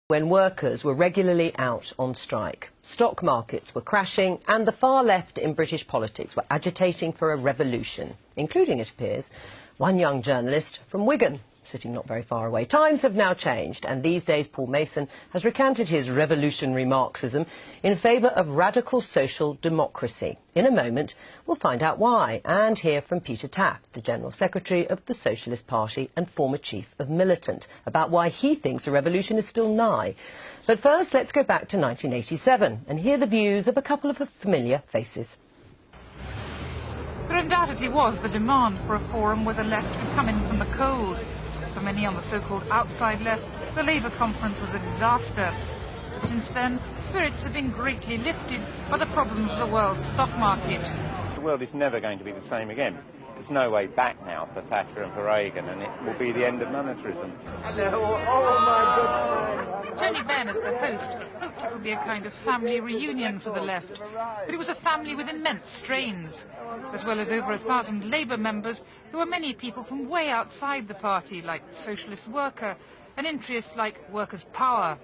when workers were regularly out on strike. Stock markets were crashing and the far left in British politics were agitating for a revolution, including, it appears, one young journalist from Wigan, sitting not very far away. Times have now changed, and these days Paul Mason has recanted his revolutionary Marxism in favour of radical social democracy. In a moment, we'll find out why, and hear from Peter Taaffe, the General Secretary of the Socialist Party and former Chief of Militant, about why he thinks a revolution is still nigh. But first, let's go back to 1987 and hear the views of a couple of familiar faces. There undoubtedly was the demand for a forum where the left could come in from the cold. For many on the so-called outside left, the Labour conference was a disaster. But since then, spirits have been greatly lifted by the problems of the world's stock market. The world is never going to be the same again. There's no way back now for Thatcher and for Reagan, and it will be the end of monetarism. Tony Benn, as the host, hoped it would be a kind of family reunion for the left. But it was a family with immense strains, as well as over 1,000 Labour members. There were many people from way outside the party, like Socialist Worker, and interests like Workers' Power.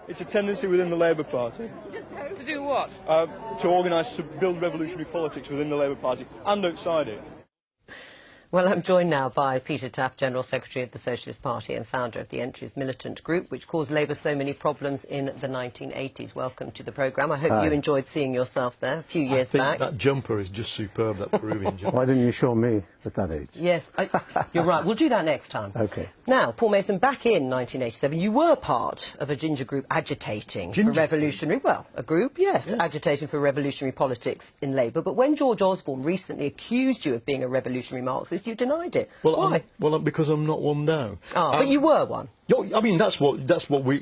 It's a tendency within the Labour Party. To do what? To organise, to build revolutionary politics within the Labour Party and outside it. Well, I'm joined now by Peter Taaffe, General Secretary of the Socialist Party and founder of the Entries Militant Group, which caused Labour so many problems in the 1980s. Welcome to the programme. I hope you enjoyed seeing yourself there a few years back. That jumper is just superb, that Peruvian jumper. Why didn't you show me at that age? Yes, you're right. We'll do that next time. OK. Now, Paul Mason, back in 1987, you were part of a ginger group agitating for revolutionary... Well, a group, yes, agitating for revolutionary politics in Labour. But when George Osborne recently accused you of being a revolutionary Marxist, you denied it. Well, why? Because I'm not one now. But you were one. I mean, that's what we,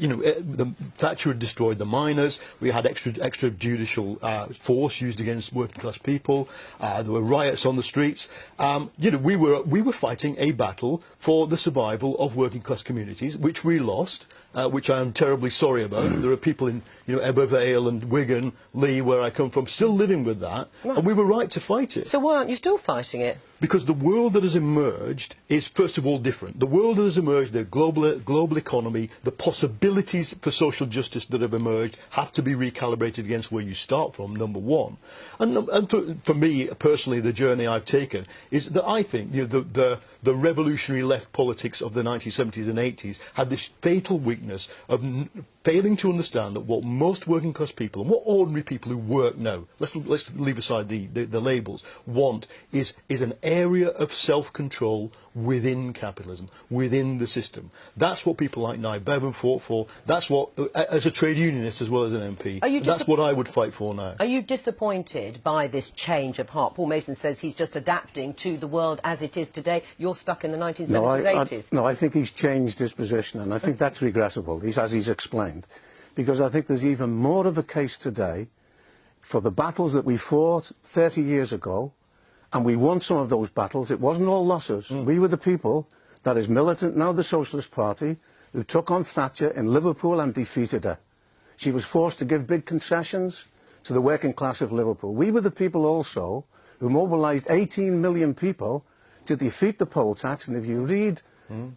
Thatcher had destroyed the miners. We had extrajudicial force used against working class people. There were riots on the streets. We were fighting a battle for the survival of working class communities, which we lost. Which I am terribly sorry about. There are people in, Ebervale and Wigan, Lee, where I come from, still living with that, and we were right to fight it. So why aren't you still fighting it? Because the world that has emerged is, first of all, different. The world that has emerged, the global economy, the possibilities for social justice that have emerged have to be recalibrated against where you start from, number one. And for me, personally, the journey I've taken is that I think the revolutionary left politics of the 1970s and 80s had this fatal weakness of failing to understand that what most working class people and what ordinary people who work now, let's leave aside the labels, want is an area of self-control within capitalism, within the system. That's what people like Nye Bevan fought for. That's what, as a trade unionist as well as an MP, that's what I would fight for now. Are you disappointed by this change of heart? Paul Mason says he's just adapting to the world as it is today. You're stuck in the 1970s, 80s. No, I think he's changed his position, and I think that's regrettable, as he's explained. Because I think there's even more of a case today for the battles that we fought 30 years ago, and we won some of those battles. It wasn't all losses. We were the people, that is militant, now the Socialist Party, who took on Thatcher in Liverpool and defeated her. She was forced to give big concessions to the working class of Liverpool. We were the people also who mobilised 18 million people to defeat the poll tax, and if you read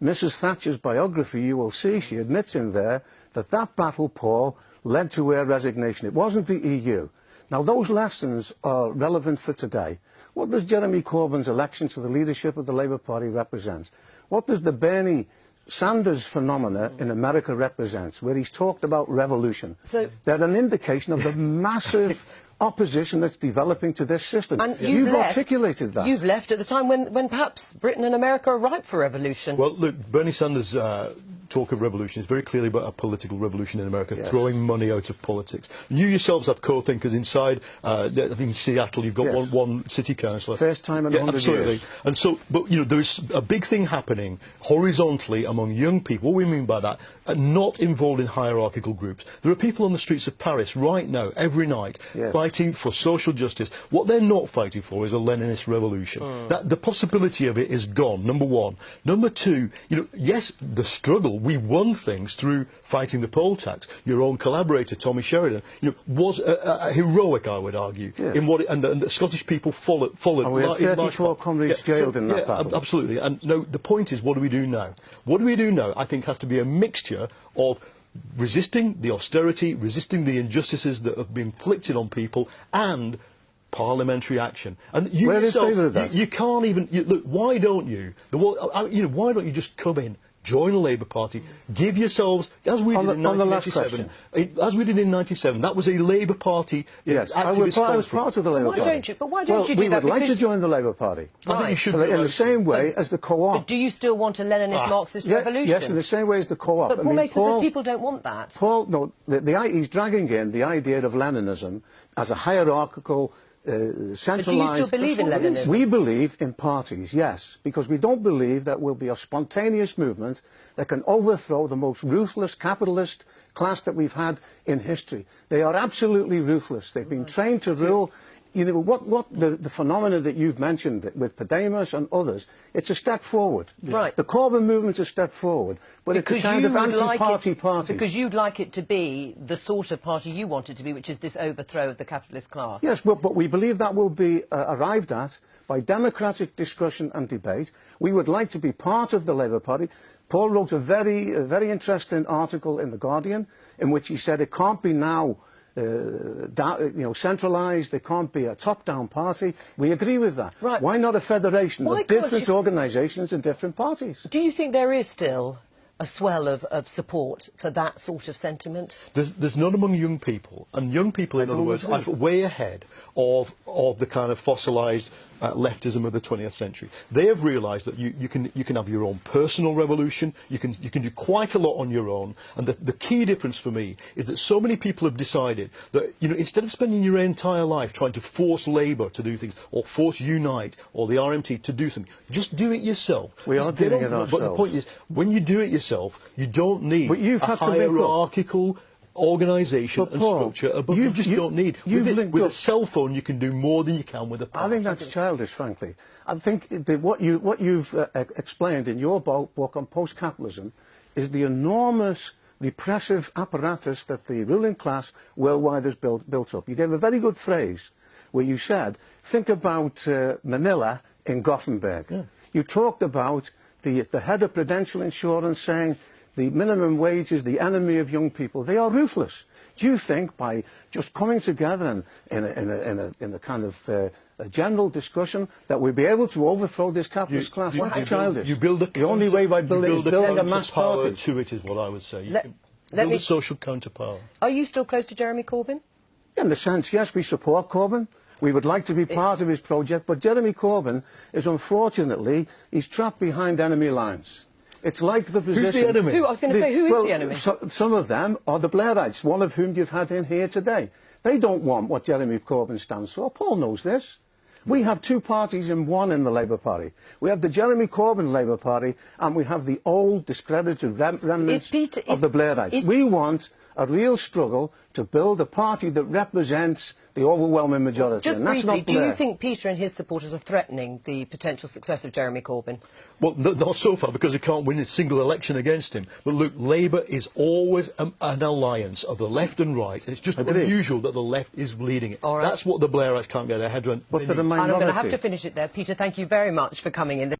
Mrs. Thatcher's biography, you will see she admits in there that that battle, Paul, led to her resignation. It wasn't the EU. Now, those lessons are relevant for today. What does Jeremy Corbyn's election to the leadership of the Labour Party represent? What does the Bernie Sanders phenomena in America represent, where he's talked about revolution? So they're an indication of the massive opposition that's developing to this system. And you've articulated that. You've left at the time when perhaps Britain and America are ripe for revolution. Well, look, Bernie Sanders' talk of revolution is very clearly about a political revolution in America, throwing money out of politics. You yourselves have co-thinkers inside, I think in Seattle you've got one city councillor. First time in 100 years. And so, but there is a big thing happening horizontally among young people. What we mean by that, not involved in hierarchical groups. There are people on the streets of Paris right now, every night, fighting for social justice. What they're not fighting for is a Leninist revolution. That the possibility of it is gone, number one. Number two, yes, the struggle, we won things through fighting the poll tax. Your own collaborator, Tommy Sheridan, was heroic, I would argue, in what and the Scottish people followed. And we had 34 comrades jailed in that battle. Absolutely. And no, the point is, what do we do now? What do we do now, I think, has to be a mixture of resisting the austerity, resisting the injustices that have been inflicted on people, and parliamentary action. And you We're in yourself, favour of that. you can't even look. Why don't you? Why don't you just come in? Join the Labour Party. Give yourselves, as we did in 1997. As we did in '97, that was a Labour Party. Yes, I was part of the Labour Party. Why don't you do we that? would like to join the Labour Party. I think you should in the same way as the co-op. But do you still want a Leninist Marxist revolution? Yes, in the same way as the co-op. But Paul Mason says people don't want that. Paul, no, he's dragging in the idea of Leninism as a hierarchical, centralised... But do you still believe in Leninism? We believe in parties, yes, because we don't believe that will be a spontaneous movement that can overthrow the most ruthless capitalist class that we've had in history. They are absolutely ruthless. They've been trained to rule. You know, what the phenomena that you've mentioned with Podemos and others, it's a step forward. Right. The Corbyn movement's a step forward, but it's a kind of anti-party party. Because you'd like it to be the sort of party you want it to be, which is this overthrow of the capitalist class. Yes, but we believe that will be arrived at by democratic discussion and debate. We would like to be part of the Labour Party. Paul wrote a very interesting article in The Guardian in which he said it can't be now centralised, there can't be a top-down party. We agree with that. Right. Why not a federation of different organisations and different parties? Do you think there is still a swell of support for that sort of sentiment? There's none among young people, and young people, in other words, are way ahead of the kind of fossilised leftism of the 20th century. They have realised that you can have your own personal revolution, you can do quite a lot on your own, and the key difference for me is that so many people have decided that, you know, instead of spending your entire life trying to force Labour to do things, or force Unite or the RMT to do something, just do it yourself. We are doing it ourselves. But the point is, when you do it yourself, you don't need a hierarchical organisation and structure above. You just don't need. With a cell phone, you can do more than you can with a party. I think that's childish, frankly. I think that what you've explained in your book on post-capitalism is the enormous repressive apparatus that the ruling class worldwide has built up. You gave a very good phrase where you said, think about Manila in Gothenburg. Yeah. You talked about the head of Prudential Insurance saying, the minimum wage is the enemy of young people. They are ruthless. Do you think by just coming together and in a kind of a general discussion that we'll be able to overthrow this capitalist class? That's childish. The only way by building is building a mass party. To it is what I would say. Build a social counterpower. Are you still close to Jeremy Corbyn? In the sense, yes, we support Corbyn. We would like to be part of his project, but Jeremy Corbyn is unfortunately, he's trapped behind enemy lines. It's like the position... Who's the enemy? I was going to say, who is the enemy? Some of them are the Blairites, one of whom you've had in here today. They don't want what Jeremy Corbyn stands for. Paul knows this. We have two parties in one in the Labour Party. We have the Jeremy Corbyn Labour Party, and we have the old, discredited remnants of the Blairites. We want a real struggle to build a party that represents the overwhelming majority. Just and that's briefly, not Blair. do you think Peter and his supporters are threatening the potential success of Jeremy Corbyn? Well, not so far, because they can't win a single election against him. But look, Labour is always an alliance of the left and right. It's just unusual that the left is leading it. All right. That's what the Blairites can't get their head around. But for the And minority. I'm going to have to finish it there. Peter, thank you very much for coming in.